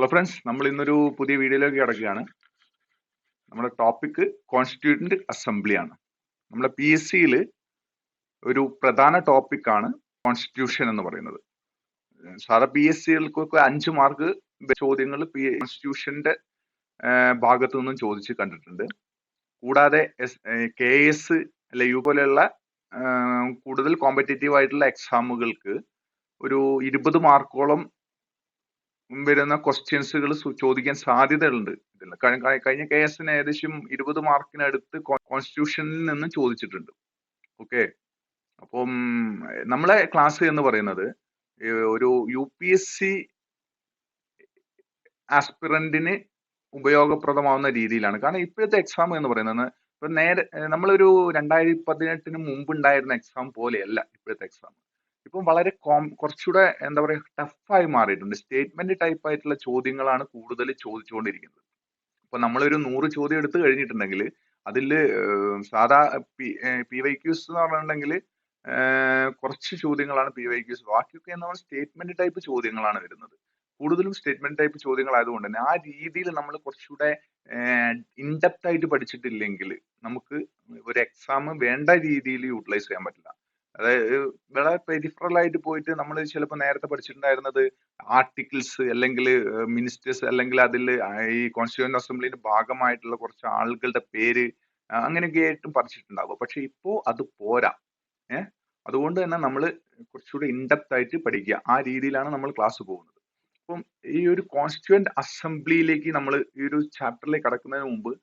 Hello friends, നമ്മൾ ഇന്നൊരു പുതിയ വീഡിയോയിലേക്ക് കിടക്കുകയാണ്. നമ്മുടെ ടോപ്പിക് കോൺസ്റ്റിറ്റ്യൂവന്റ് അസംബ്ലി ആണ്. നമ്മുടെ PSC ഒരു പ്രധാന ടോപ്പിക്കാണ് കോൺസ്റ്റിറ്റ്യൂഷൻ എന്ന് പറയുന്നത്. സാധാ PSCകൾക്കൊക്കെ 5 മാർക്ക് ചോദ്യങ്ങൾ കോൺസ്റ്റിറ്റ്യൂഷന്റെ ഭാഗത്തു നിന്നും ചോദിച്ച് കണ്ടിട്ടുണ്ട്. കൂടാതെ KS അല്ലെ പോലെയുള്ള കൂടുതൽ കോമ്പറ്റേറ്റീവ് ആയിട്ടുള്ള എക്സാമുകൾക്ക് ഒരു 20 മാർക്കോളം വരുന്ന ക്വസ്റ്റ്യൻസുകൾ ചോദിക്കാൻ സാധ്യതയുണ്ട്. കഴിഞ്ഞ KSന് ഏകദേശം 20 മാർക്കിനടുത്ത് കോൺസ്റ്റിറ്റ്യൂഷനിൽ നിന്ന് ചോദിച്ചിട്ടുണ്ട്. ഓക്കെ, അപ്പം നമ്മളെ ക്ലാസ് എന്ന് പറയുന്നത് ഒരു UPSC ആസ്പിറന്റിന് ഉപയോഗപ്രദമാവുന്ന രീതിയിലാണ്. കാരണം ഇപ്പോഴത്തെ എക്സാം എന്ന് പറയുന്നത് ഇപ്പൊ നമ്മളൊരു 2018 മുമ്പ് ഉണ്ടായിരുന്ന എക്സാം പോലെയല്ല ഇപ്പോഴത്തെ എക്സാം. ഇപ്പം വളരെ കുറച്ചുകൂടെ എന്താ പറയുക, ടഫായി മാറിയിട്ടുണ്ട്. സ്റ്റേറ്റ്മെന്റ് ടൈപ്പ് ആയിട്ടുള്ള ചോദ്യങ്ങളാണ് കൂടുതൽ ചോദിച്ചുകൊണ്ടിരിക്കുന്നത്. അപ്പൊ നമ്മളൊരു 100 ചോദ്യം എടുത്തു കഴിഞ്ഞിട്ടുണ്ടെങ്കിൽ അതിൽ സാധാ PYQs എന്ന് പറഞ്ഞിട്ടുണ്ടെങ്കിൽ കുറച്ച് ചോദ്യങ്ങളാണ് PYQs. ബാക്കിയൊക്കെ എന്ന് പറഞ്ഞാൽ സ്റ്റേറ്റ്മെന്റ് ടൈപ്പ് ചോദ്യങ്ങളാണ് വരുന്നത്. കൂടുതലും സ്റ്റേറ്റ്മെന്റ് ടൈപ്പ് ചോദ്യങ്ങളായതുകൊണ്ട് തന്നെ ആ രീതിയിൽ നമ്മൾ കുറച്ചുകൂടെ ഇൻഡെപ്ത് ആയിട്ട് പഠിച്ചിട്ടില്ലെങ്കിൽ നമുക്ക് ഒരു എക്സാം വേണ്ട രീതിയിൽ യൂട്ടിലൈസ് ചെയ്യാൻ പറ്റില്ല. അതായത് വളരെ പെരിഫറൽ ആയിട്ട് പോയിട്ട് നമ്മൾ ചിലപ്പോൾ നേരത്തെ പഠിച്ചിട്ടുണ്ടായിരുന്നത് ആർട്ടിക്കിൾസ് അല്ലെങ്കിൽ മിനിസ്റ്റേഴ്സ് അല്ലെങ്കിൽ അതിൽ ഈ കോൺസ്റ്റിറ്റ്യൂവന്റ് അസംബ്ലിയുടെ ഭാഗമായിട്ടുള്ള കുറച്ച് ആളുകളുടെ പേര് അങ്ങനെയൊക്കെ ആയിട്ടും പഠിച്ചിട്ടുണ്ടാവും. പക്ഷെ ഇപ്പോ അത് പോരാ. അതുകൊണ്ട് തന്നെ നമ്മൾ കുറച്ചുകൂടി ഇൻഡെപ്ത് ആയിട്ട് പഠിക്കുക. ആ രീതിയിലാണ് നമ്മൾ ക്ലാസ് പോകുന്നത്. അപ്പം ഈ ഒരു കോൺസ്റ്റിറ്റ്യൂവന്റ് അസംബ്ലിയിലേക്ക് നമ്മൾ ഈ ഒരു ചാപ്റ്ററിലേക്ക് കടക്കുന്നതിന് മുമ്പ്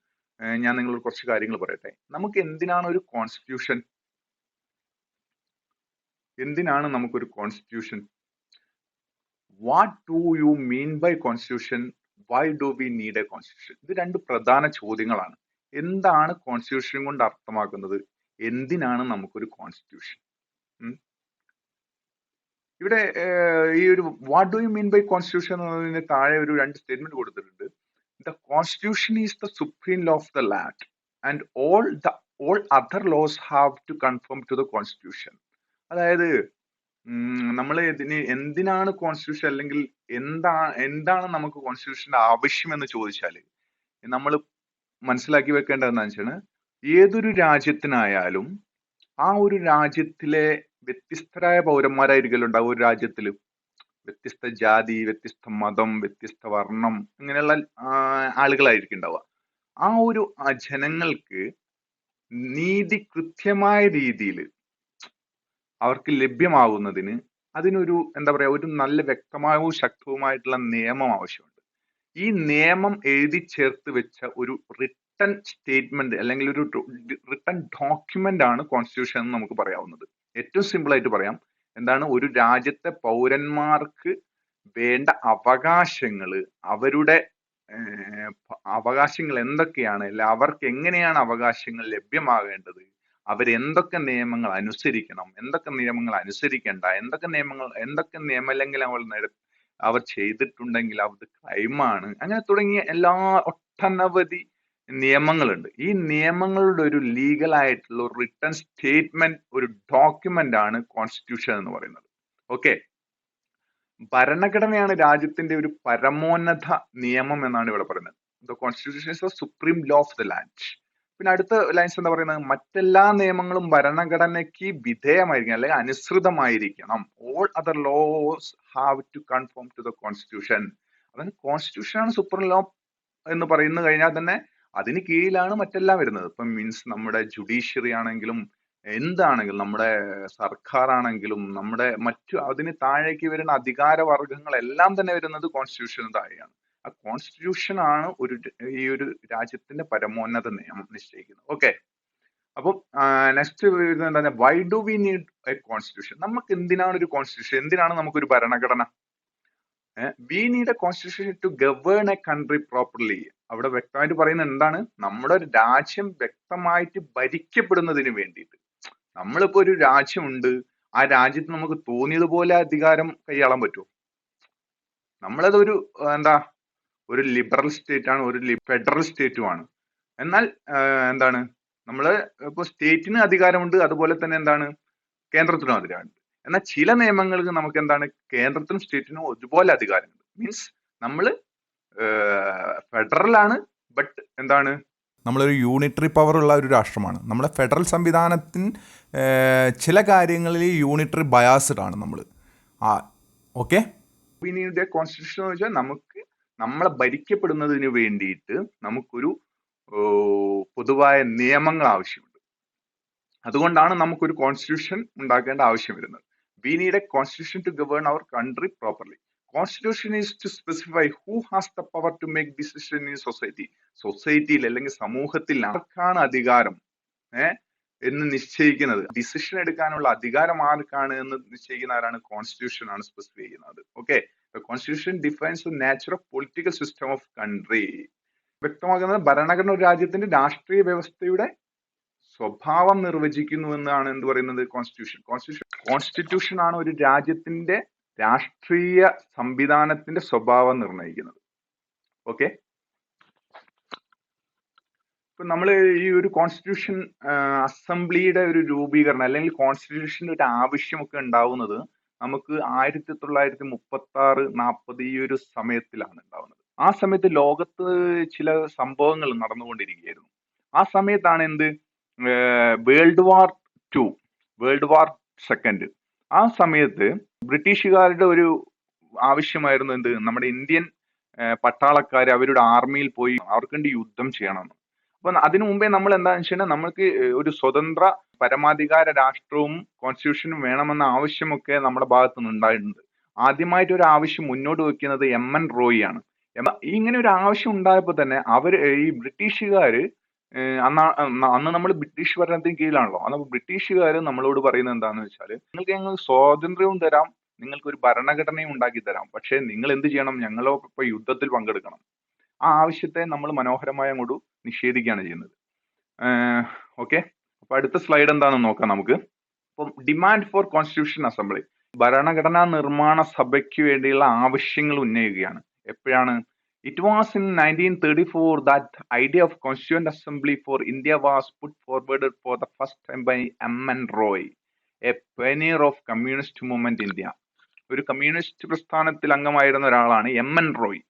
ഞാൻ നിങ്ങളോട് കുറച്ച് കാര്യങ്ങൾ പറയട്ടെ. നമുക്ക് എന്തിനാണ് ഒരു കോൺസ്റ്റിറ്റ്യൂഷൻ? എന്തിനാണ് നമുക്കൊരു constitution? What do you mean by constitution? Why do we need a constitution? ഇത് രണ്ട് പ്രധാന ചോദ്യങ്ങളാണ്. എന്താണ് കോൺസ്റ്റിറ്റ്യൂഷൻ കൊണ്ട് അർത്ഥമാക്കുന്നത്? എന്തിനാണ് നമുക്കൊരു കോൺസ്റ്റിറ്റ്യൂഷൻ? ഇവിടെ ഈ ഒരു what do you mean by constitution എന്നതിന് താഴെ ഒരു 2 സ്റ്റേറ്റ്മെന്റ് കൊടുത്തിട്ടുണ്ട്. The constitution is the supreme law of the land and all other laws have to conform to the constitution. അതായത് നമ്മൾ ഇതിന് എന്തിനാണ് കോൺസ്റ്റിറ്റ്യൂഷൻ അല്ലെങ്കിൽ എന്താണ് നമുക്ക് കോൺസ്റ്റിറ്റ്യൂഷന്റെ ആവശ്യം എന്ന് ചോദിച്ചാൽ നമ്മൾ മനസ്സിലാക്കി വെക്കേണ്ടത് എന്താ വെച്ചാൽ ഏതൊരു രാജ്യത്തിനായാലും ആ ഒരു രാജ്യത്തിലെ വ്യത്യസ്തരായ പൗരന്മാരായിരിക്കുമല്ലോ ഉണ്ടാവും. ഒരു രാജ്യത്തില് വ്യത്യസ്ത ജാതി, വ്യത്യസ്ത മതം, വ്യത്യസ്ത വർണ്ണം, ഇങ്ങനെയുള്ള ആളുകളായിരിക്കും ഉണ്ടാവുക. ആ ഒരു ജനങ്ങൾക്ക് നീതി കൃത്യമായ രീതിയിൽ അവർക്ക് ലഭ്യമാകുന്നതിന് അതിനൊരു എന്താ പറയാ, ഒരു നല്ല വ്യക്തമായവും ശക്തവുമായിട്ടുള്ള നിയമം ആവശ്യമുണ്ട്. ഈ നിയമം എഴുതി ചേർത്ത് വെച്ച ഒരു റിട്ടൺ സ്റ്റേറ്റ്മെന്റ് അല്ലെങ്കിൽ ഒരു റിട്ടൺ ഡോക്യുമെന്റ് ആണ് കോൺസ്റ്റിറ്റ്യൂഷൻ എന്ന് നമുക്ക് പറയാവുന്നത്. ഏറ്റവും സിമ്പിൾ ആയിട്ട് പറയാം, എന്താണ് ഒരു രാജ്യത്തെ പൗരന്മാർക്ക് വേണ്ട അവകാശങ്ങള്, അവരുടെ അവകാശങ്ങൾ എന്തൊക്കെയാണ്, അല്ലെ അവർക്ക് എങ്ങനെയാണ് അവകാശങ്ങൾ ലഭ്യമാകേണ്ടത്, അവരെന്തൊക്കെ നിയമങ്ങൾ അനുസരിക്കണം, എന്തൊക്കെ നിയമങ്ങൾ അനുസരിക്കേണ്ട, എന്തൊക്കെ നിയമലംഘനങ്ങൾ അവർ ചെയ്തിട്ടുണ്ടെങ്കിൽ അത് ക്രൈമാണ്, അങ്ങനെ തുടങ്ങിയ ഒട്ടനവധി നിയമങ്ങളുണ്ട്. ഈ നിയമങ്ങളുടെ ഒരു ലീഗൽ ആയിട്ടുള്ള ഒരു റിട്ടൺ സ്റ്റേറ്റ്മെന്റ്, ഒരു ഡോക്യുമെന്റ് ആണ് കോൺസ്റ്റിറ്റ്യൂഷൻ എന്ന് പറയുന്നത്. ഓക്കെ, ഭരണഘടനയാണ് രാജ്യത്തിന്റെ ഒരു പരമോന്നത നിയമം എന്നാണ് ഇവിടെ പറയുന്നത്. The constitution is the supreme law of the land. പിന്നെ അടുത്ത ലൈൻസ് എന്താ പറയുന്നത്? മറ്റെല്ലാ നിയമങ്ങളും ഭരണഘടനയ്ക്ക് വിധേയമായിരിക്കണം അല്ലെങ്കിൽ അനുസൃതമായിരിക്കണം. All other laws have to conform to the constitution. അതായത് കോൺസ്റ്റിറ്റ്യൂഷൻ ആണ് സുപ്രീം ലോ എന്ന് പറയുന്നത് കഴിഞ്ഞാൽ തന്നെ അതിന് കീഴിലാണ് മറ്റെല്ലാം വരുന്നത്. ഇപ്പം മീൻസ് നമ്മുടെ ജുഡീഷ്യറി ആണെങ്കിലും എന്താണെങ്കിലും, നമ്മുടെ സർക്കാർ ആണെങ്കിലും, നമ്മുടെ അതിന് താഴേക്ക് വരുന്ന അധികാര വർഗങ്ങളെല്ലാം തന്നെ വരുന്നത് കോൺസ്റ്റിറ്റ്യൂഷന് താഴെയാണ്. ആ കോൺസ്റ്റിറ്റ്യൂഷൻ ആണ് ഈ ഒരു രാജ്യത്തിന്റെ പരമോന്നത നിയമം നിശ്ചയിക്കുന്നത്. ഓക്കെ, അപ്പം നെക്സ്റ്റ് വരുന്നത് എന്താ, why do we need a constitution? നമുക്ക് എന്തിനാണ് ഒരു കോൺസ്റ്റിറ്റ്യൂഷൻ? എന്തിനാണ് നമുക്കൊരു ഭരണഘടന? We need a constitution to govern a country properly. അവിടെ വ്യക്തമായിട്ട് പറയുന്നത് എന്താണ്? നമ്മുടെ ഒരു രാജ്യം വ്യക്തമായിട്ട് ഭരിക്കപ്പെടുന്നതിന് വേണ്ടിയിട്ട്. നമ്മളിപ്പോ ഒരു രാജ്യമുണ്ട്, ആ രാജ്യത്ത് നമുക്ക് തോന്നിയതുപോലെ അധികാരം കൈയാളാൻ പറ്റുമോ? നമ്മളത് ഒരു ലിബറൽ സ്റ്റേറ്റ് ആണ്, ഒരു ഫെഡറൽ സ്റ്റേറ്റുമാണ്. എന്നാൽ എന്താണ്, നമ്മള് ഇപ്പൊ സ്റ്റേറ്റിന് അധികാരമുണ്ട്, അതുപോലെ തന്നെ എന്താണ് കേന്ദ്രത്തിനും അധികാരമുണ്ട്. എന്നാൽ ചില നിയമങ്ങൾക്ക് നമുക്ക് എന്താണ് കേന്ദ്രത്തിനും സ്റ്റേറ്റിനും ഒരുപോലെ അധികാരമുണ്ട്. മീൻസ് നമ്മള് ഫെഡറൽ ആണ്, ബട്ട് എന്താണ്, നമ്മളൊരു യൂണിറ്ററി പവർ ഉള്ള ഒരു രാഷ്ട്രമാണ്. നമ്മുടെ ഫെഡറൽ സംവിധാനത്തിന് ചില കാര്യങ്ങളിൽ യൂണിറ്ററി ബയാസ്ഡ് ആണ് നമ്മൾ. ഓക്കെ, ഇന്ത്യയുടെ കോൺസ്റ്റിറ്റ്യൂഷൻ എന്ന് വെച്ചാൽ നമ്മളെ ഭരിക്കപ്പെടുന്നതിന് വേണ്ടിയിട്ട് നമുക്കൊരു പൊതുവായ നിയമങ്ങൾ ആവശ്യമുണ്ട്. അതുകൊണ്ടാണ് നമുക്കൊരു കോൺസ്റ്റിറ്റ്യൂഷൻ ഉണ്ടാക്കേണ്ട ആവശ്യം വരുന്നത്. We need a constitution to govern our country properly. Constitution is to specify who has the power to make decision in society. സൊസൈറ്റിയിൽ അല്ലെങ്കിൽ സമൂഹത്തിൽ ആർക്കാണ് അധികാരം എന്ന് നിശ്ചയിക്കുന്നത്, ഡിസിഷൻ എടുക്കാനുള്ള അധികാരം ആർക്കാണ് എന്ന് നിശ്ചയിക്കുന്ന ആരാണ്? കോൺസ്റ്റിറ്റ്യൂഷൻ ആണ് സ്പെസിഫൈ ചെയ്യുന്നത്. Okay, constitution defines the nature of political system of country. വ്യക്തമാക്കുന്നത് ഭരണഘടന ഒരു രാജ്യത്തിന്റെ രാഷ്ട്രീയ വ്യവസ്ഥയുടെ സ്വഭാവം നിർവചിക്കുന്നു എന്നാണ് എന്ത് പറയുന്നത്? കോൺസ്റ്റിറ്റ്യൂഷൻ ആണ് ഒരു രാജ്യത്തിന്റെ രാഷ്ട്രീയ സംവിധാനത്തിന്റെ സ്വഭാവം നിർണ്ണയിക്കുന്നത്. ഓക്കെ, ഇപ്പൊ നമ്മൾ ഈ ഒരു കോൺസ്റ്റിറ്റ്യൂഷൻ അസംബ്ലിയുടെ ഒരു രൂപീകരണം അല്ലെങ്കിൽ കോൺസ്റ്റിറ്റ്യൂഷന്റെ ഒരു ആവശ്യമൊക്കെ ഉണ്ടാവുന്നത് നമുക്ക് 1936-40 ഈ ഒരു സമയത്തിലാണ് ഉണ്ടാവുന്നത്. ആ സമയത്ത് ലോകത്ത് ചില സംഭവങ്ങൾ നടന്നുകൊണ്ടിരിക്കുകയായിരുന്നു. ആ സമയത്താണ് എന്ത്, world war II, world war II. ആ സമയത്ത് ബ്രിട്ടീഷുകാരുടെ ഒരു ആവശ്യമായിരുന്നു എന്ത്, നമ്മുടെ ഇന്ത്യൻ പട്ടാളക്കാർ അവരുടെ ആർമിയിൽ പോയി അവർക്ക് വേണ്ടി യുദ്ധം ചെയ്യണമെന്ന്. അപ്പൊ അതിനു മുമ്പേ നമ്മൾ എന്താണെന്ന് വെച്ച് കഴിഞ്ഞാൽ നമുക്ക് ഒരു സ്വതന്ത്ര പരമാധികാര രാഷ്ട്രവും കോൺസ്റ്റിറ്റ്യൂഷനും വേണമെന്ന ആവശ്യമൊക്കെ നമ്മുടെ ഭാഗത്തു നിന്ന് ഉണ്ടായിട്ടുണ്ട്. ആദ്യമായിട്ട് ഒരു ആവശ്യം മുന്നോട്ട് വെക്കുന്നത് MN റോയി ആണ്. ഇങ്ങനെ ഒരു ആവശ്യം ഉണ്ടായപ്പോൾ തന്നെ ഈ ബ്രിട്ടീഷുകാര് അന്ന് നമ്മൾ ബ്രിട്ടീഷ് ഭരണത്തിന് കീഴിലാണല്ലോ. അന്ന് ബ്രിട്ടീഷുകാർ നമ്മളോട് പറയുന്നത് എന്താണെന്ന് വെച്ചാൽ, നിങ്ങൾക്ക് ഞങ്ങൾ സ്വാതന്ത്ര്യവും തരാം, നിങ്ങൾക്ക് ഒരു ഭരണഘടനയും ഉണ്ടാക്കി തരാം, പക്ഷെ നിങ്ങൾ എന്ത് ചെയ്യണം? ഞങ്ങളൊപ്പം യുദ്ധത്തിൽ പങ്കെടുക്കണം. ആ ആവശ്യത്തെ നമ്മൾ മനോഹരമായി അങ്ങോട്ട് നിഷേധിക്കുകയാണ് ചെയ്യുന്നത്. ഓക്കെ, അപ്പൊ അടുത്ത സ്ലൈഡ് എന്താണെന്ന് നോക്കാം നമുക്ക്. അപ്പം ഡിമാൻഡ് ഫോർ കോൺസ്റ്റിറ്റ്യൂഷൻ അസംബ്ലി, ഭരണഘടനാ നിർമ്മാണ സഭയ്ക്ക് വേണ്ടിയുള്ള ആവശ്യങ്ങൾ ഉന്നയിക്കുകയാണ്. എപ്പോഴാണ്? It was in 1934 that the idea of Constituent Assembly for India was put forward for the first time by M.N. Roy, a pioneer of Communist Movement India. ഒരു communist പ്രസ്ഥാനത്തിൽ അംഗമായിരുന്ന ഒരാളാണ് MN റോയ്.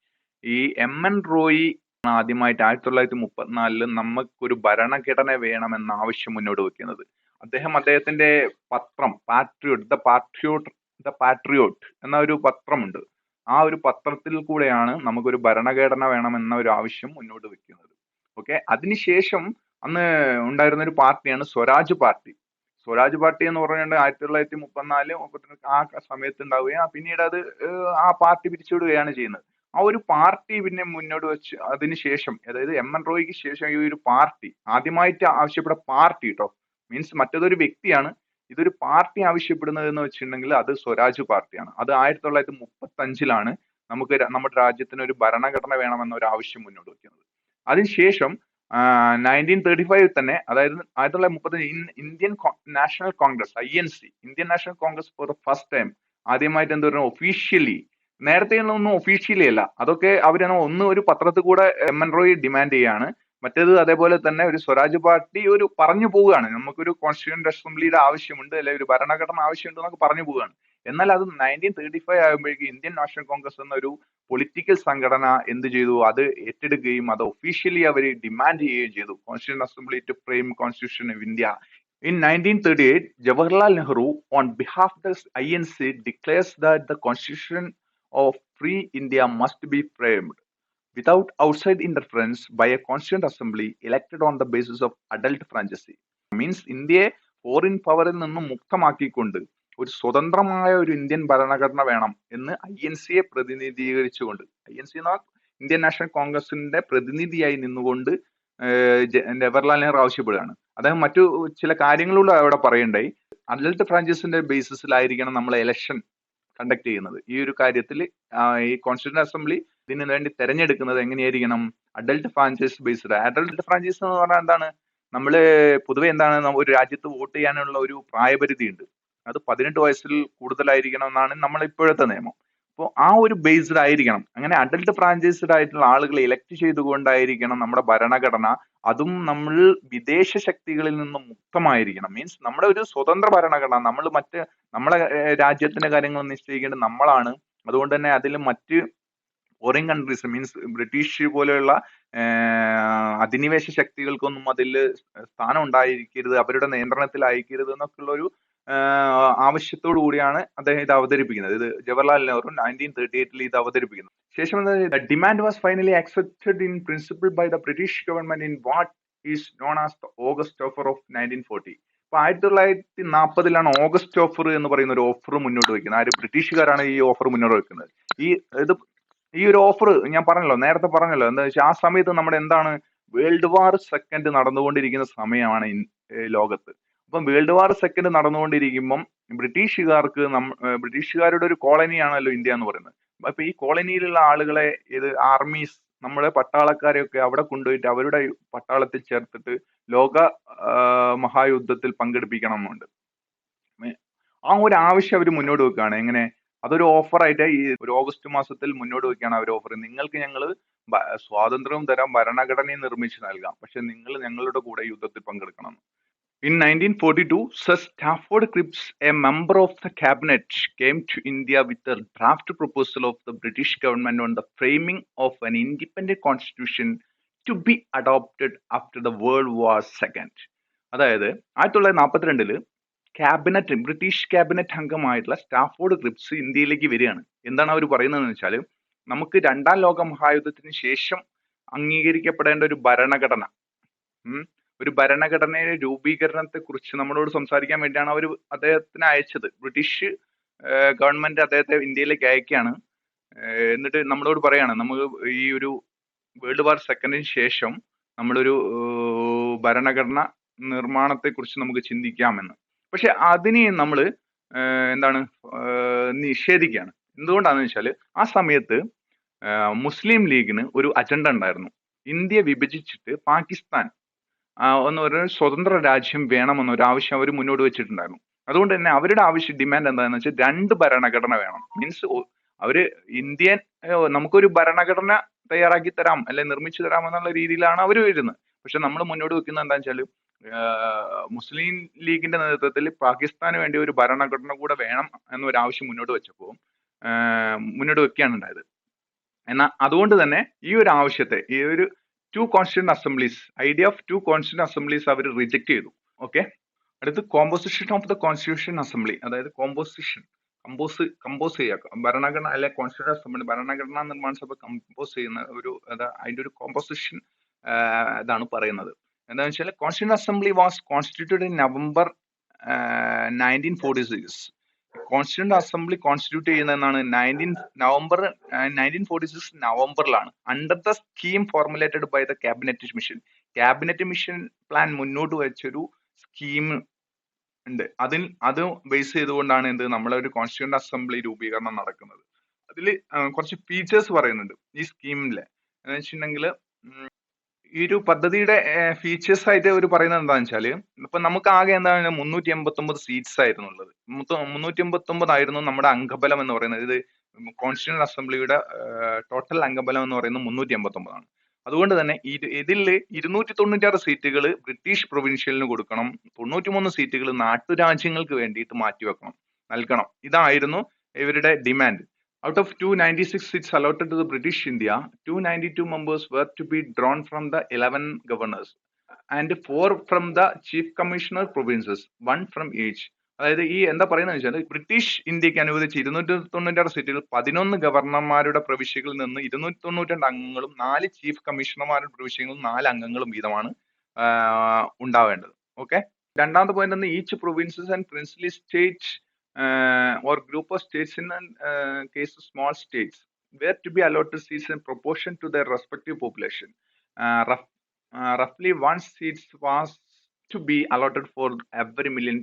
ഈ MN റോയ് ആദ്യമായിട്ട് 1934 നമുക്കൊരു ഭരണഘടന വേണമെന്ന ആവശ്യം മുന്നോട്ട് വെക്കുന്നത്. അദ്ദേഹത്തിന്റെ പത്രം പാട്രിയോട്ട് എന്ന ഒരു പത്രമുണ്ട്. ആ ഒരു പത്രത്തിൽ കൂടെയാണ് നമുക്കൊരു ഭരണഘടന വേണമെന്ന ഒരു ആവശ്യം മുന്നോട്ട് വെക്കുന്നത്. ഓക്കെ, അതിനുശേഷം അന്ന് ഉണ്ടായിരുന്ന ഒരു പാർട്ടിയാണ് സ്വരാജ് പാർട്ടി. സ്വരാജ് പാർട്ടി എന്ന് പറഞ്ഞുകൊണ്ട് 1934-33 ആ സമയത്ത് ഉണ്ടാവുകയും പിന്നീട് അത് ആ പാർട്ടി പിരിച്ചുവിടുകയാണ് ചെയ്യുന്നത്. ആ ഒരു പാർട്ടി പിന്നെ മുന്നോട്ട് വെച്ച് അതിനുശേഷം, അതായത് MN റോയിക്ക് ശേഷം ഈ ഒരു പാർട്ടി ആദ്യമായിട്ട് ആവശ്യപ്പെട്ട പാർട്ടി മീൻസ് മറ്റേതൊരു വ്യക്തിയാണ്, ഇതൊരു പാർട്ടി ആവശ്യപ്പെടുന്നത് എന്ന് വെച്ചിട്ടുണ്ടെങ്കിൽ അത് സ്വരാജ് പാർട്ടിയാണ്. അത് 1935 നമുക്ക് നമ്മുടെ രാജ്യത്തിന് ഒരു ഭരണഘടന വേണമെന്ന ഒരു ആവശ്യം മുന്നോട്ട് വെക്കുന്നത്. അതിനുശേഷം 1935 തന്നെ, അതായത് 1935 Indian national Congress INC, Indian national Congress for the first time ആദ്യമായിട്ട് എന്താ പറയുക, ഒഫീഷ്യലി, നേരത്തെ ഒന്നും ഒഫീഷ്യലി അല്ല, അതൊക്കെ അവരാണ് ഒരു പത്രത്തിൽ കൂടെ MN റോയ് ഡിമാൻഡ് ചെയ്യാണ്. മറ്റേത് അതേപോലെ തന്നെ ഒരു സ്വരാജ് പാർട്ടി ഒരു പറഞ്ഞു പോവുകയാണ്, നമുക്കൊരു കോൺസ്റ്റിറ്റ്യൂന്റ് അസംബ്ലിയുടെ ആവശ്യമുണ്ട്, അല്ലെങ്കിൽ ഒരു ഭരണഘടന ആവശ്യമുണ്ട് എന്നൊക്കെ പറഞ്ഞു പോവുകയാണ്. എന്നാൽ അത് 1935 ആകുമ്പോഴേക്കും ഇന്ത്യൻ നാഷണൽ കോൺഗ്രസ് എന്ന ഒരു പൊളിറ്റിക്കൽ സംഘടന എന്ത് ചെയ്തു? അത് ഏറ്റെടുക്കുകയും അത് ഒഫീഷ്യലി അവർ ഡിമാൻഡ് ചെയ്യുകയും ചെയ്തു, constituent assembly to frame constitution of India. In 1938, Jawaharlal Nehru, on behalf of the INC, declares that the Constitution of Free India must be framed without outside interference by a Constituent Assembly elected on the basis of adult franchise. Means ഇന്ത്യയെ foreign പവറിൽ നിന്നും മുക്തമാക്കിക്കൊണ്ട് ഒരു സ്വതന്ത്രമായ ഒരു Indian ഭരണഘടന വേണം എന്ന് INCയെ പ്രതിനിധീകരിച്ചുകൊണ്ട്, INC എന്ന ഇന്ത്യൻ നാഷണൽ കോൺഗ്രസിന്റെ പ്രതിനിധിയായി നിന്നുകൊണ്ട് ജവഹർലാൽ നെഹ്റു ആവശ്യപ്പെടുകയാണ്. അദ്ദേഹം മറ്റു ചില കാര്യങ്ങളിലൂടെ അവിടെ പറയണ്ടായി, അഡൽട്ട് ഫ്രാഞ്ചൈസിന്റെ ബേസിസിലായിരിക്കണം നമ്മൾ ഇലക്ഷൻ കണ്ടക്ട് ചെയ്യുന്നത്. ഈ ഒരു കാര്യത്തിൽ ഈ കോൺസ്റ്റിറ്റ്യൂന്റ് അസംബ്ലി ഇതിനു വേണ്ടി തെരഞ്ഞെടുക്കുന്നത് എങ്ങനെയായിരിക്കണം? Adult franchise based. Adult franchise എന്ന് പറഞ്ഞാൽ എന്താണ്? നമ്മള് പൊതുവെ എന്താണ്, ഒരു രാജ്യത്ത് വോട്ട് ചെയ്യാനുള്ള ഒരു പ്രായപരിധി ഉണ്ട്, അത് 18 വയസ്സിൽ കൂടുതലായിരിക്കണം എന്നാണ് നമ്മൾ ഇപ്പോഴത്തെ നിയമം. അപ്പോൾ ആ ഒരു ബേസ്ഡ് ആയിരിക്കണം. അങ്ങനെ അഡൽട്ട് ഫ്രാഞ്ചൈസ്ഡ് ആയിട്ടുള്ള ആളുകളെ ഇലക്ട് ചെയ്തുകൊണ്ടായിരിക്കണം നമ്മുടെ ഭരണഘടന. അതും നമ്മൾ വിദേശ ശക്തികളിൽ നിന്നും മുക്തമായിരിക്കണം. മീൻസ് നമ്മുടെ ഒരു സ്വതന്ത്ര ഭരണഘടന, നമ്മളെ രാജ്യത്തിന്റെ കാര്യങ്ങൾ നിശ്ചയിക്കേണ്ടത് നമ്മളാണ്. അതുകൊണ്ട് തന്നെ അതിൽ മറ്റ് ഫോറിൻ കൺട്രീസ് മീൻസ് ബ്രിട്ടീഷ് പോലെയുള്ള അധിനിവേശ ശക്തികൾക്കൊന്നും അതിൽ സ്ഥാനം ഉണ്ടായിരിക്കരുത്, അവരുടെ നിയന്ത്രണത്തിലായിരിക്കരുത് എന്നൊക്കെയുള്ള ഒരു ആവശ്യത്തോടു കൂടിയാണ് അദ്ദേഹം ഇത് അവതരിപ്പിക്കുന്നത്. ഇത് ജവഹർലാൽ നെഹ്റു 1938 ഇത് അവതരിപ്പിക്കുന്നത്. ശേഷം demand was finally accepted in principle by the British government in what is known as the August offer of 1940. അപ്പൊ 1940 ഓഗസ്റ്റ് ഓഫർ എന്ന് പറയുന്ന ഒരു ഓഫർ മുന്നോട്ട് വെക്കുന്നത്. ആര്? ബ്രിട്ടീഷുകാരാണ് ഈ ഓഫർ മുന്നോട്ട് വെക്കുന്നത്. ഈ ഒരു ഓഫർ ഞാൻ നേരത്തെ പറഞ്ഞല്ലോ, എന്താ വെച്ചാൽ ആ സമയത്ത് നമ്മുടെ എന്താണ് വേൾഡ് വാർ സെക്കൻഡ് നടന്നുകൊണ്ടിരിക്കുന്ന സമയമാണ് ലോകത്ത്. അപ്പം വേൾഡ് വാർ സെക്കൻഡ് നടന്നുകൊണ്ടിരിക്കുമ്പം ബ്രിട്ടീഷുകാരുടെ ഒരു കോളനിയാണല്ലോ ഇന്ത്യ എന്ന് പറയുന്നത്. അപ്പൊ ഈ കോളനിയിലുള്ള ആളുകളെ ആർമീസ്, നമ്മുടെ പട്ടാളക്കാരെയൊക്കെ അവിടെ കൊണ്ടുപോയിട്ട് അവരുടെ പട്ടാളത്തിൽ ചേർത്തിട്ട് ലോക മഹായുദ്ധത്തിൽ പങ്കെടുപ്പിക്കണം എന്നുണ്ട്. ആ ഒരു ആവശ്യം അവർ മുന്നോട്ട് വെക്കുകയാണ്. എങ്ങനെ? അതൊരു ഓഫറായിട്ട് ഈ ഒരു ഓഗസ്റ്റ് മാസത്തിൽ മുന്നോട്ട് വെക്കുകയാണ് അവർ ഓഫർ. നിങ്ങൾക്ക് ഞങ്ങൾ സ്വാതന്ത്ര്യവും തരാം, ഭരണഘടനയും നിർമ്മിച്ച് നൽകാം, പക്ഷെ നിങ്ങൾ ഞങ്ങളുടെ കൂടെ യുദ്ധത്തിൽ പങ്കെടുക്കണം. In 1942, Sir Stafford Cripps, a member of the cabinet, came to India with a draft proposal of the British government on the framing of an independent constitution to be adopted after the World War II. അതായത് 1942 British cabinet അംഗമായിട്ടുള്ള Stafford Cripps ഇന്ത്യയിലേക്ക് വരികയാണ്. എന്താണ് അവർ പറയുന്നതെന്ന് വെച്ചാൽ, നമുക്ക് രണ്ടാം ലോക മഹായുദ്ധത്തിന് ശേഷം അംഗീകരിക്കപ്പെടേണ്ട ഒരു ഭരണഘടന, ഒരു ഭരണഘടനയുടെ രൂപീകരണത്തെ കുറിച്ച് നമ്മളോട് സംസാരിക്കാൻ വേണ്ടിയാണ് അവർ അദ്ദേഹത്തിന് അയച്ചത്. ബ്രിട്ടീഷ് ഗവൺമെന്റ് അദ്ദേഹത്തെ ഇന്ത്യയിലേക്ക് അയക്കുകയാണ്. എന്നിട്ട് നമ്മളോട് പറയാണ്, നമുക്ക് ഈ ഒരു വേൾഡ് വാർ സെക്കൻഡിന് ശേഷം നമ്മളൊരു ഭരണഘടന നിർമ്മാണത്തെ കുറിച്ച് നമുക്ക് ചിന്തിക്കാമെന്ന്. പക്ഷെ അതിനെ നമ്മൾ നിഷേധിക്കുകയാണ്. എന്തുകൊണ്ടാണെന്ന് വെച്ചാൽ, ആ സമയത്ത് മുസ്ലിം ലീഗിന് ഒരു അജണ്ട ഉണ്ടായിരുന്നു. ഇന്ത്യ വിഭജിച്ചിട്ട് പാകിസ്ഥാൻ ഒരു സ്വതന്ത്ര രാജ്യം വേണമെന്നൊരു ആവശ്യം അവർ മുന്നോട്ട് വെച്ചിട്ടുണ്ടായിരുന്നു. അതുകൊണ്ട് തന്നെ അവരുടെ ഡിമാൻഡ് എന്താണെന്ന് വെച്ചാൽ 2 ഭരണഘടന വേണം. മീൻസ് അവര് നമുക്കൊരു ഭരണഘടന തയ്യാറാക്കി തരാം, അല്ലെ നിർമ്മിച്ചു തരാം എന്നുള്ള രീതിയിലാണ് അവർ വരുന്നത്. പക്ഷെ നമ്മൾ മുന്നോട്ട് വെക്കുന്നത് എന്താണെന്ന് വെച്ചാൽ, മുസ്ലിം ലീഗിന്റെ നേതൃത്വത്തിൽ പാകിസ്ഥാന് വേണ്ടി ഒരു ഭരണഘടന കൂടെ വേണം എന്നൊരു ആവശ്യം മുന്നോട്ട് വെക്കുകയാണ് ഉണ്ടായത്. എന്നാൽ അതുകൊണ്ട് തന്നെ ഈ ഒരു ആവശ്യത്തെ, ഈ ഒരു 2 constituent assemblies, idea of 2 constituent assemblies അവർ റിജക്ട് ചെയ്തു. ഓക്കെ. അടുത്ത് composition of the constitution assembly, അതായത് കമ്പോസ് ചെയ്യുക, ഭരണഘടന അല്ലെ കോൺസ്റ്റിറ്റ്യൂന്റ് അസംബ്ലി, ഭരണഘടനാ നിർമ്മാണ സഭ കമ്പോസ് ചെയ്യുന്ന അതിന്റെ ഒരു കോമ്പോസിഷൻ ഇതാണ് പറയുന്നത്. എന്താണെന്ന് വെച്ചാൽ, constituent assembly was constituted in November 1946. Constituent assembly constitute ചെയ്യുന്നതെന്നാണ് നവംബർ 1946 നവംബറിലാണ്. Under the scheme formulated by the cabinet mission plan മുന്നോട്ട് വെച്ചൊരു സ്കീം ഉണ്ട്. അത് ബേസ് ചെയ്തുകൊണ്ടാണ് നമ്മളെ ഒരു കോൺസ്റ്റിറ്റ്യൂന്റ് അസംബ്ലി രൂപീകരണം നടക്കുന്നത്. അതിൽ കുറച്ച് ഫീച്ചേഴ്സ് പറയുന്നുണ്ട് ഈ സ്കീമിലെ. എന്ന് വെച്ചിട്ടുണ്ടെങ്കിൽ, ഈ ഒരു പദ്ധതിയുടെ ഫീച്ചേഴ്സ് ആയിട്ട് അവർ പറയുന്നത് എന്താണെന്ന് വെച്ചാൽ, ഇപ്പൊ നമുക്ക് ആകെ 389 സീറ്റ്സ് ആയിരുന്നു ഉള്ളത്. 389 ആയിരുന്നു നമ്മുടെ അംഗബലം എന്ന് പറയുന്നത്. ഇത് കോൺസ്റ്റിറ്റ്യൂന്റ് അസംബ്ലിയുടെ ടോട്ടൽ അംഗബലം എന്ന് പറയുന്നത് 389 ആണ്. അതുകൊണ്ട് തന്നെ ഇതിൽ 296 സീറ്റുകൾ ബ്രിട്ടീഷ് പ്രൊവിൻഷ്യലിന് കൊടുക്കണം, 93 സീറ്റുകൾ നാട്ടുരാജ്യങ്ങൾക്ക് വേണ്ടിയിട്ട് നൽകണം. ഇതായിരുന്നു ഇവരുടെ demand. Out of 296 seats allotted to the British India, 292 members were to be drawn from the 11 governors and 4 from the chief commissioner provinces, 1 from each. അതായത് ഈ എന്താ പറയുന്നത് വെച്ചാൽ, ബ്രിട്ടീഷ് ഇന്ത്യക്ക് അനുവദിച്ച 296 സീറ്റുകൾ 11 ഗവർണർമാരുടെ പ്രവിശ്യകളിൽ നിന്ന് 292 അംഗങ്ങളും 4 ചീഫ് കമ്മീഷണർമാരുടെ പ്രവിശ്യകളിൽ 4 അംഗങ്ങളും വീതമാണ് ഉണ്ടാവേണ്ടത്. ഓക്കെ. രണ്ടാമത്തെ point, each provinces and princely state or group of states in case of small states were to be allotted seats in proportion to their respective population. Roughly 1 seat was to be allotted for every million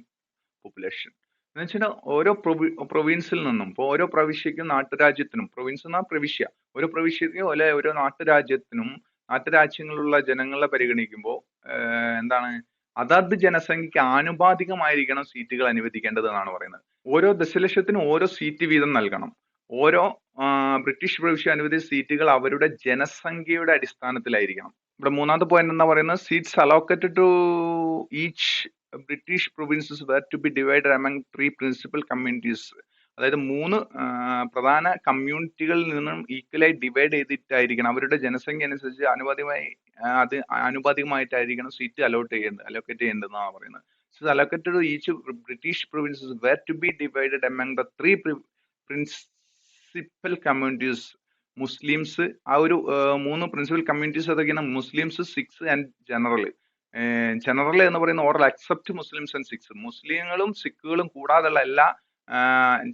population. എന്ന് വെച്ചാൽ ഓരോ പ്രൊവിൻസിൽ നിന്നും, ഇപ്പോൾ ഓരോ പ്രവിശ്യക്കും നാട്ടുരാജ്യത്തിനും, province എന്ന പ്രവിശ്യ, ഓരോ പ്രവിശ്യക്കും അല്ലെ ഓരോ നാട്ടുരാജ്യങ്ങളുള്ള ജനങ്ങളെ പരിഗണിക്കുമ്പോൾ അതത് ജനസംഖ്യക്ക് ആനുപാതികമായിരിക്കണം സീറ്റുകൾ അനുവദിക്കേണ്ടത് എന്നാണ് പറയുന്നത്. ഓരോ ദശലക്ഷത്തിനും ഓരോ സീറ്റ് വീതം നൽകണം. ഓരോ ബ്രിട്ടീഷ് പ്രവിശ്യ അനുവദിച്ച സീറ്റുകൾ അവരുടെ ജനസംഖ്യയുടെ അടിസ്ഥാനത്തിലായിരിക്കണം. ഇവിടെ മൂന്നാമത്തെ പോയിന്റ് എന്താ പറയുന്നത്, seats allocated to each British provinces were to be divided among 3 principal communities. അതായത് 3 പ്രധാന കമ്മ്യൂണിറ്റികളിൽ നിന്നും ഈക്വലായി ഡിവൈഡ് ചെയ്തിട്ടായിരിക്കണം അവരുടെ ജനസംഖ്യ അനുസരിച്ച് അത് ആനുപാതികമായിട്ടായിരിക്കണം സീറ്റ് അലോക്കേറ്റ് ചെയ്യേണ്ടതെന്നാണ് പറയുന്നത്. So allocated to each British provinces were to be divided among the 3 principal communities. Muslims ആ ഒരു 3 പ്രിൻസിപ്പൽ കമ്മ്യൂണിറ്റീസ് ഏതൊക്കെയാണ്? Muslims, Sikhs and general. General എന്ന് പറയുന്ന or accept Muslims and Sikhs, മുസ്ലിങ്ങളും സിഖുകളും കൂടാതെയുള്ള എല്ലാ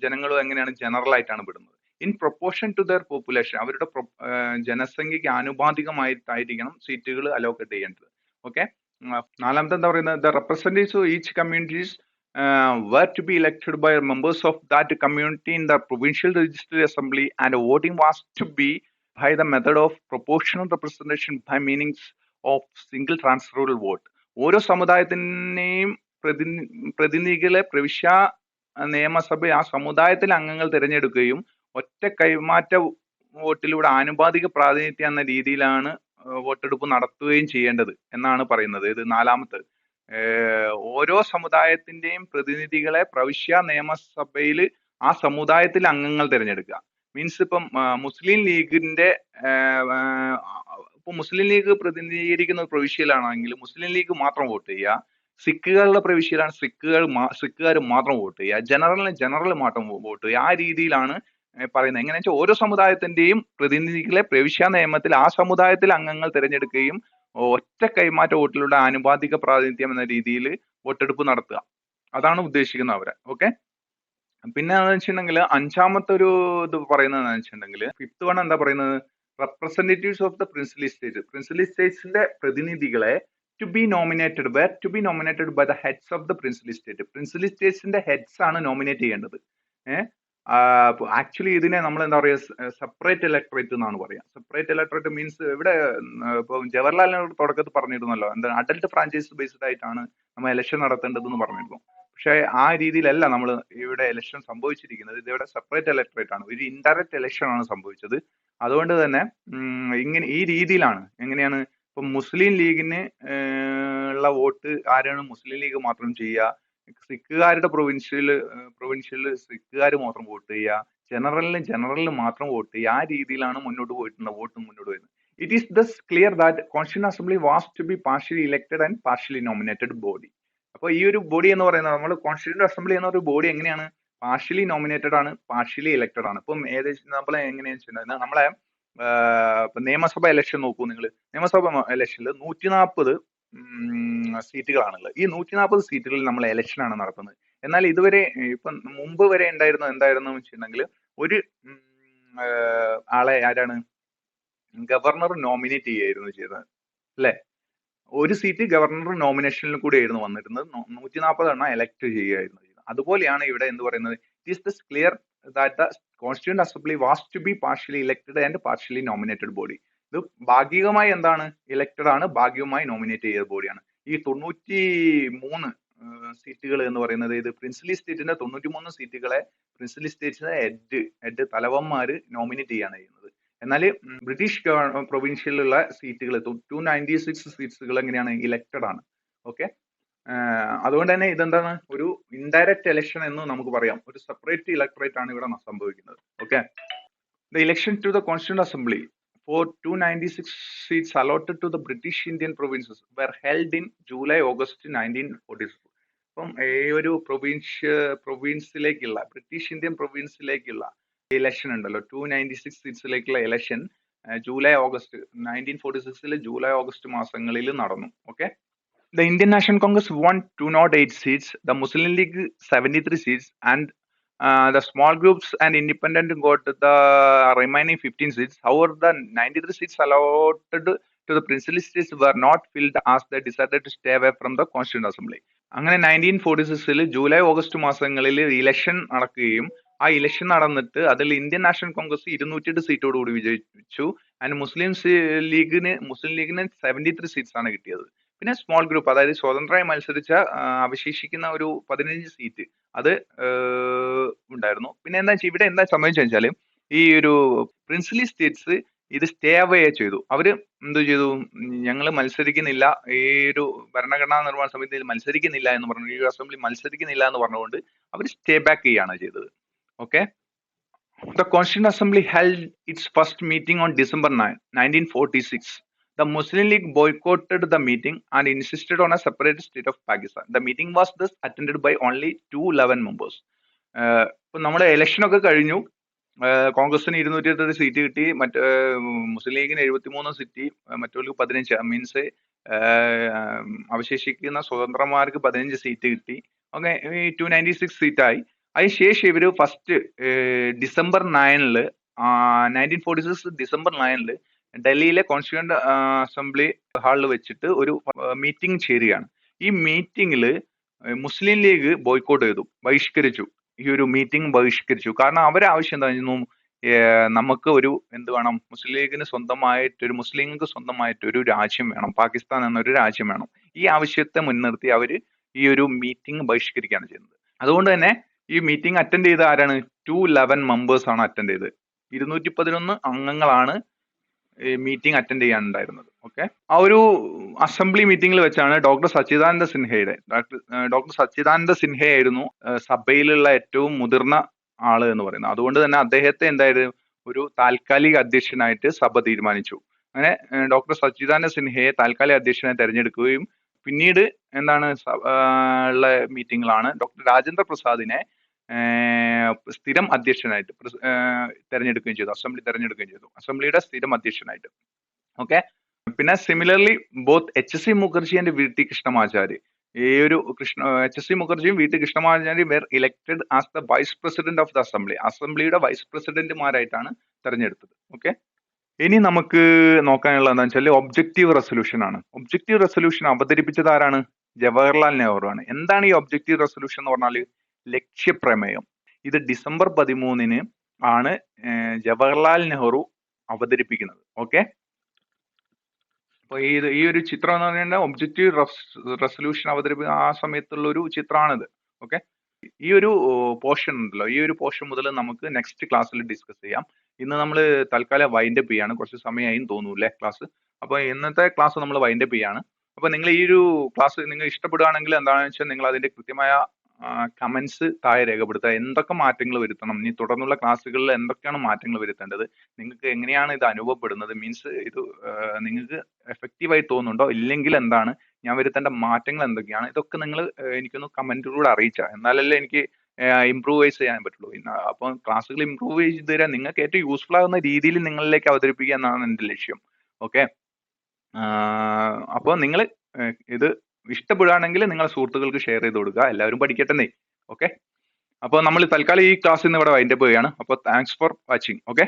ജനങ്ങളും എങ്ങനെയാണ് ജനറൽ ആയിട്ടാണ് പെടുന്നത്. In proportion to their population, അവരുടെ ജനസംഖ്യക്ക് ആനുപാതികമായിട്ടായിരിക്കണം സീറ്റുകൾ അലോക്കേറ്റ് ചെയ്യേണ്ടത്. ഓക്കെ. നാലാമത്തെ എന്താ പറയുന്നത്? The representatives of each communities were to be elected by members of that community in the provincial legislative assembly, and voting was to be by the method of proportional representation by means of single transferable vote. ഓരോ സമുദായത്തിനെയും പ്രതിനിധികളെ പ്രവിശ്യ നിയമസഭ ആ സമുദായത്തിലെ അംഗങ്ങൾ തിരഞ്ഞെടുക്കുകയും ഒറ്റ കൈമാറ്റ വോട്ടിലൂടെ ആനുപാതിക പ്രാതിനിധ്യം എന്ന രീതിയിലാണ് വോട്ടെടുപ്പ് നടത്തുകയും ചെയ്യേണ്ടത് എന്നാണ് പറയുന്നത്. ഇത് നാലാമത്തെ. ഓരോ സമുദായത്തിന്റെയും പ്രതിനിധികളെ പ്രവിശ്യ നിയമസഭയിൽ ആ സമുദായത്തിലെ അംഗങ്ങൾ തിരഞ്ഞെടുക്കുക. മീൻസ് ഇപ്പം മുസ്ലിം ലീഗിന്റെ ഇപ്പൊ മുസ്ലിം ലീഗ് പ്രതിനിധീകരിക്കുന്ന പ്രവിശ്യയിലാണെങ്കിൽ മുസ്ലിം ലീഗ് മാത്രം വോട്ട് ചെയ്യുക. സിഖുകളുടെ പ്രവിശ്യയിലാണ് സിഖുകാർ മാത്രം വോട്ട് ചെയ്യുക. ജനറൽ മാത്രം വോട്ട് ചെയ്യുക. ആ രീതിയിലാണ് പറയുന്നത്. എങ്ങനെയാ വെച്ചാൽ ഓരോ സമുദായത്തിന്റെയും പ്രതിനിധികളെ പ്രവിശ്യ നിയമത്തിൽ ആ സമുദായത്തിലെ അംഗങ്ങൾ തിരഞ്ഞെടുക്കുകയും ഒറ്റ കൈമാറ്റ വോട്ടിലൂടെ ആനുപാതിക പ്രാതിനിധ്യം എന്ന രീതിയിൽ വോട്ടെടുപ്പ് നടത്തുക. അതാണ് ഉദ്ദേശിക്കുന്നത് അവരെ. ഓക്കെ. പിന്നെ എന്താ വെച്ചിട്ടുണ്ടെങ്കിൽ അഞ്ചാമത്തെ ഒരു ഇത് പറയുന്നത് എന്താ വെച്ചിട്ടുണ്ടെങ്കിൽ ഫിഫ്ത്ത് വൺ എന്താ പറയുന്നത്? Representatives of the princely state, princely സ്റ്റേറ്റ്സിന്റെ പ്രതിനിധികളെ to be nominated by the heads of the princely state. Princely സ്റ്റേറ്റ്സിന്റെ ഹെഡ്സ് ആണ് നോമിനേറ്റ് ചെയ്യേണ്ടത്. ആക്ച്വലി ഇതിനെ നമ്മൾ എന്താ പറയുക, സെപ്പറേറ്റ് ഇലക്ടറേറ്റ് എന്നാണ് പറയാം. സെപ്പറേറ്റ് ഇലക്ടറേറ്റ് മീൻസ് ഇവിടെ ഇപ്പൊ ജവഹർലാലിനോട് തുടക്കത്തിൽ പറഞ്ഞിരുന്നല്ലോ, എന്താ അഡൽട്ട് ഫ്രാഞ്ചൈസ് ബേസ്ഡ് ആയിട്ടാണ് നമ്മൾ ഇലക്ഷൻ നടത്തേണ്ടതെന്ന് പറഞ്ഞിരുന്നു. പക്ഷെ ആ രീതിയിലല്ല നമ്മൾ ഇവിടെ ഇലക്ഷൻ സംഭവിച്ചിരിക്കുന്നത്. ഇതിവിടെ സെപ്പറേറ്റ് ഇലക്ടറേറ്റ് ആണ്, ഒരു ഇൻഡയറക്റ്റ് ഇലക്ഷൻ ആണ് സംഭവിച്ചത്. അതുകൊണ്ട് തന്നെ ഇങ്ങനെ ഈ രീതിയിലാണ്. എങ്ങനെയാണ് ഇപ്പൊ മുസ്ലിം ലീഗിന് ഉള്ള വോട്ട് ആരാണ്? മുസ്ലിം ലീഗ് മാത്രം ചെയ്യുക. സിഖുകാരുടെ പ്രൊവിൻഷ്യൽ സിഖുകാർ മാത്രം വോട്ട് ചെയ്യുക. ജനറലിന് മാത്രം വോട്ട് ചെയ്യുക. ആ രീതിയിലാണ് മുന്നോട്ട് വരുന്നത്. It is thus clear that constituent assembly was to be partially elected and partially nominated body. അപ്പൊ ഈ ഒരു ബോഡി എന്ന് പറയുന്നത്, നമ്മൾ കോൺസ്റ്റിറ്റ്യൂന്റ് അസംബ്ലി എന്ന ഒരു ബോഡി എങ്ങനെയാണ്? പാർഷ്യലി നോമിനേറ്റഡ് ആണ്, പാർഷ്യലി ഇലക്ടഡ് ആണ്. ഇപ്പം ഏകദേശം നമ്മളെ എങ്ങനെയാണെന്ന് വെച്ചിട്ടുണ്ടെങ്കിൽ നമ്മളെ നിയമസഭ ഇലക്ഷൻ നോക്കൂ നിങ്ങൾ. നിയമസഭ ഇലക്ഷനിൽ 140 സീറ്റുകളാണുള്ളത്. ഈ 140 സീറ്റുകളിൽ നമ്മൾ ഇലക്ഷൻ ആണ് നടത്തുന്നത്. എന്നാൽ ഇതുവരെ ഇപ്പം മുമ്പ് വരെ എന്തായിരുന്നു വെച്ചിട്ടുണ്ടെങ്കിൽ ഒരു ആളെ ആരാണ് ഗവർണർ നോമിനേറ്റ് ചെയ്യുകയായിരുന്നു ചെയ്തത്, അല്ലെ? ഒരു സീറ്റ് ഗവർണർ നോമിനേഷനിൽ കൂടി ആയിരുന്നു വന്നിരുന്നത്. 140 എണ്ണം എലക്ട് ചെയ്യുകയായിരുന്നു ചെയ്തത്. അതുപോലെയാണ് ഇവിടെ എന്ത് പറയുന്നത്? It is thus clear that the constituent assembly was to be partially elected and partially nominated body. ഇത് ഭാഗികമായി എന്താണ്? ഇലക്ടഡ് ആണ്, ഭാഗികമായി നോമിനേറ്റ് ചെയ്ത ബോഡിയാണ്. ഈ 93 സീറ്റുകൾ എന്ന് പറയുന്നത് ഇത് പ്രിൻസിലി സ്റ്റേറ്റിന്റെ 93 സീറ്റുകളെ പ്രിൻസിലി സ്റ്റേറ്റിന്റെ ഹെഡ് തലവന്മാര് നോമിനേറ്റ് ചെയ്യാണ് ചെയ്യുന്നത്. എന്നാൽ ബ്രിട്ടീഷ് പ്രൊവിൻഷ്യലുള്ള സീറ്റുകൾ 296 സീറ്റുകൾ എങ്ങനെയാണ്? ഇലക്ടഡ് ആണ്. ഓക്കെ. അതുകൊണ്ട് തന്നെ ഇതെന്താണ്? ഒരു ഇൻഡയറക്റ്റ് ഇലക്ഷൻ എന്ന് നമുക്ക് പറയാം. ഒരു സെപ്പറേറ്റ് ഇലക്ടറേറ്റ് ആണ് ഇവിടെ സംഭവിക്കുന്നത്. Okay. The election to the constituent assembly for 296 seats allotted to the British Indian provinces were held in July-August 1946. അപ്പം ഈ ഒരു പ്രൊവിൻസിലേക്കുള്ള ബ്രിട്ടീഷ് ഇന്ത്യൻ പ്രൊവിൻസിലേക്കുള്ള ഇലക്ഷൻ ഉണ്ടല്ലോ, 296 സീറ്റ്സിലേക്കുള്ള ഇലക്ഷൻ ജൂലൈ-ഓഗസ്റ്റ് 1946 ജൂലൈ ഓഗസ്റ്റ് മാസങ്ങളിൽ നടന്നു. Okay. The Indian National Congress won 208 seats, the Muslim League 73 seats, and the small groups and independent got the remaining 15 seats. However, the 93 seats allotted to the princely states were not filled as they decided to stay away from the Constituent Assembly. അങ്ങനെ 1946 ജൂലൈ-ഓഗസ്റ്റ് മാസങ്ങളിൽ election നടക്കുകയും ആ election നടന്നിട്ട് അതിൽ Indian national Congress 208 സീറ്റോടുകൂടി വിജയിച്ചു. And മുസ്ലിം ലീഗിന് 73 seats ആണ് കിട്ടിയത്. പിന്നെ സ്മോൾ ഗ്രൂപ്പ്, അതായത് സ്വതന്ത്രമായി മത്സരിച്ച അവശേഷിക്കുന്ന ഒരു 15 സീറ്റ് അത് ഉണ്ടായിരുന്നു. പിന്നെ ഇവിടെ എന്താ സംഭവിച്ചു വെച്ചാൽ ഈ ഒരു പ്രിൻസിലി സ്റ്റേറ്റ്സ് ഇത് സ്റ്റേ അവേ ചെയ്തു. അവര് എന്ത് ചെയ്തു? ഞങ്ങൾ മത്സരിക്കുന്നില്ല, ഈ ഒരു ഭരണഘടനാ നിർമ്മാണ സമിതിയിൽ മത്സരിക്കുന്നില്ല എന്ന് പറഞ്ഞു, ഈ അസംബ്ലി മത്സരിക്കുന്നില്ല എന്ന് പറഞ്ഞുകൊണ്ട് അവർ സ്റ്റേ ബാക്ക് ചെയ്യാണ് ചെയ്തത്. Okay. The Constituent Assembly held its first meeting on December 9, 1946. The Muslim League boycotted the meeting and insisted on a separate state of Pakistan. The meeting was thus attended by only 211 members. ഇപ്പം നമ്മുടെ election ഒക്കെ കഴിഞ്ഞു. കോൺഗ്രസിന് 228 seat കിട്ടി, മുസ്ലിം ലീഗിന് 73 seat, മറ്റവർക്ക് 15. Means അവശേഷിക്കുന്ന സ്വതന്ത്രന്മാർക്ക് 15 seat കിട്ടി. Okay, 296 സീറ്റായി. അതിനുശേഷം ഇവര് ഫസ്റ്റ് ഡിസംബർ 9 1946 ഡിസംബർ 9 ഡൽഹിയിലെ കോൺസ്റ്റിറ്റ്യൂവന്റ് അസംബ്ലി ഹാളിൽ വെച്ചിട്ട് ഒരു മീറ്റിംഗ് ചേരുകയാണ്. ഈ മീറ്റിംഗിൽ മുസ്ലിം ലീഗ് ബോയ്ക്കോട്ട് ചെയ്തു, ബഹിഷ്കരിച്ചു. ഈ ഒരു മീറ്റിംഗ് ബഹിഷ്കരിച്ചു. കാരണം അവരെ ആവശ്യം എന്തായിരുന്നു, നമുക്ക് ഒരു എന്ത് വേണം, മുസ്ലിം ലീഗിന് സ്വന്തമായിട്ടൊരു, മുസ്ലിങ്ങൾക്ക് സ്വന്തമായിട്ടൊരു രാജ്യം വേണം, പാകിസ്ഥാൻ എന്നൊരു രാജ്യം വേണം. ഈ ആവശ്യത്തെ മുൻനിർത്തി അവര് ഈ ഒരു മീറ്റിംഗ് ബഹിഷ്കരിക്കുകയാണ് ചെയ്യുന്നത്. അതുകൊണ്ട് തന്നെ ഈ മീറ്റിംഗ് അറ്റൻഡ് ചെയ്ത ആരാണ്? 211 മെമ്പേഴ്സ് ആണ് അറ്റൻഡ് ചെയ്തത്. 211 അംഗങ്ങളാണ് മീറ്റിംഗ് അറ്റൻഡ് ചെയ്യാനുണ്ടായിരുന്നത്. ഓക്കെ, ആ ഒരു അസംബ്ലി മീറ്റിംഗിൽ വെച്ചാണ് ഡോക്ടർ സച്ചിദാനന്ദ സിൻഹയായിരുന്നു സഭയിലുള്ള ഏറ്റവും മുതിർന്ന ആള് എന്ന് പറയുന്നത്. അതുകൊണ്ട് തന്നെ അദ്ദേഹത്തെ എന്തായിരുന്നു, ഒരു താൽക്കാലിക അധ്യക്ഷനായിട്ട് സഭ തീരുമാനിച്ചു. അങ്ങനെ ഡോക്ടർ സച്ചിദാനന്ദ സിൻഹയെ താൽക്കാലിക അധ്യക്ഷനായി തെരഞ്ഞെടുക്കുകയും പിന്നീട് എന്താണ് ഉള്ള മീറ്റിംഗിലാണ് ഡോക്ടർ രാജേന്ദ്ര പ്രസാദിനെ സ്ഥിരം അധ്യക്ഷനായിട്ട് തെരഞ്ഞെടുക്കുകയും ചെയ്തു. അസംബ്ലി തെരഞ്ഞെടുക്കുകയും ചെയ്തു, അസംബ്ലിയുടെ സ്ഥിരം അധ്യക്ഷനായിട്ട്. ഓക്കെ, പിന്നെ similarly both HC Mukherjee and VT Krishnamachari, ഈ ഒരു HC മുഖർജിയും VT Krishnamachari were elected as the vice president of the assembly. അസംബ്ലിയുടെ വൈസ് പ്രസിഡന്റുമാരായിട്ടാണ് തെരഞ്ഞെടുത്തത്. ഓക്കെ, ഇനി നമുക്ക് നോക്കാനുള്ള എന്താണെന്ന് വെച്ചാൽ ഒബ്ജക്റ്റീവ് റെസൊല്യൂഷൻ ആണ്. ഒബ്ജക്റ്റീവ് റെസൊല്യൂഷൻ അവതരിപ്പിച്ചത് ആരാണ്? ജവഹർലാൽ നെഹ്റു ആണ്. എന്താണ് ഈ ഒബ്ജക്റ്റീവ് റെസൊല്യൂഷൻ എന്ന് പറഞ്ഞാൽ? ലക്ഷ്യപ്രമേയം. ഇത് ഡിസംബർ 13 ആണ് ജവഹർലാൽ നെഹ്റു അവതരിപ്പിക്കുന്നത്. ഓക്കെ, അപ്പൊ ഈ ഒരു ചിത്രം എന്ന് പറഞ്ഞാൽ ഒബ്ജക്റ്റീവ് റെസൊല്യൂഷൻ അവതരിപ്പിക്കുന്ന ആ സമയത്തുള്ള ഒരു ചിത്രമാണിത്. ഓക്കെ, ഈ ഒരു പോർഷൻ ഉണ്ടല്ലോ, ഈ ഒരു പോർഷൻ മുതൽ നമുക്ക് നെക്സ്റ്റ് ക്ലാസ്സിൽ ഡിസ്കസ് ചെയ്യാം. ഇന്ന് നമ്മൾ തൽക്കാലം വൈൻഡപ്പ് ചെയ്യാണ്. കുറച്ച് സമയമായും തോന്നൂല്ലേ ക്ലാസ്. അപ്പൊ ഇന്നത്തെ ക്ലാസ് നമ്മൾ വൈൻഡപ്പ് ചെയ്യാണ്. അപ്പൊ നിങ്ങൾ ഈ ഒരു ക്ലാസ് നിങ്ങൾ ഇഷ്ടപ്പെടുകയാണെങ്കിൽ എന്താണെന്ന് വെച്ചാൽ നിങ്ങൾ അതിന്റെ കൃത്യമായ കമന്റ്സ് താഴെ രേഖപ്പെടുത്തുക. എന്തൊക്കെ മാറ്റങ്ങൾ വരുത്തണം, ഇനി തുടർന്നുള്ള ക്ലാസ്സുകളിൽ എന്തൊക്കെയാണ് മാറ്റങ്ങൾ വരുത്തേണ്ടത്, നിങ്ങൾക്ക് എങ്ങനെയാണ് ഇത് അനുഭവപ്പെടുന്നത്, മീൻസ് ഇത് നിങ്ങൾക്ക് എഫക്റ്റീവായി തോന്നുന്നുണ്ടോ, ഇല്ലെങ്കിൽ എന്താണ് ഞാൻ വരുത്തേണ്ട മാറ്റങ്ങൾ എന്തൊക്കെയാണ്, ഇതൊക്കെ നിങ്ങൾ എനിക്കൊന്ന് കമന്റിലൂടെ അറിയിച്ചാൽ എന്നാലല്ലേ എനിക്ക് ഇംപ്രൂവൈസ് ചെയ്യാൻ പറ്റുള്ളൂ. അപ്പം ക്ലാസ്സുകൾ ഇംപ്രൂവ് ചെയ്ത് തരാൻ നിങ്ങൾക്ക് ഏറ്റവും യൂസ്ഫുൾ ആകുന്ന രീതിയിൽ നിങ്ങളിലേക്ക് അവതരിപ്പിക്കുക എന്നാണ് എൻ്റെ ലക്ഷ്യം. ഓക്കെ, അപ്പോൾ നിങ്ങൾ ഇത് ഇഷ്ടപ്പെടുകയാണെങ്കിൽ നിങ്ങളുടെ സുഹൃത്തുക്കൾക്ക് ഷെയർ ചെയ്ത് കൊടുക്കുക. എല്ലാവരും പഠിക്കട്ടെ. ഓക്കെ, അപ്പോൾ നമ്മൾ തൽക്കാലം ഈ ക്ലാസ് ഇന്ന് ഇവിടെ വൈൻഡപ്പ് ചെയ്യുകയാണ്. അപ്പോൾ താങ്ക്സ് ഫോർ വാച്ചിങ്. ഓക്കെ.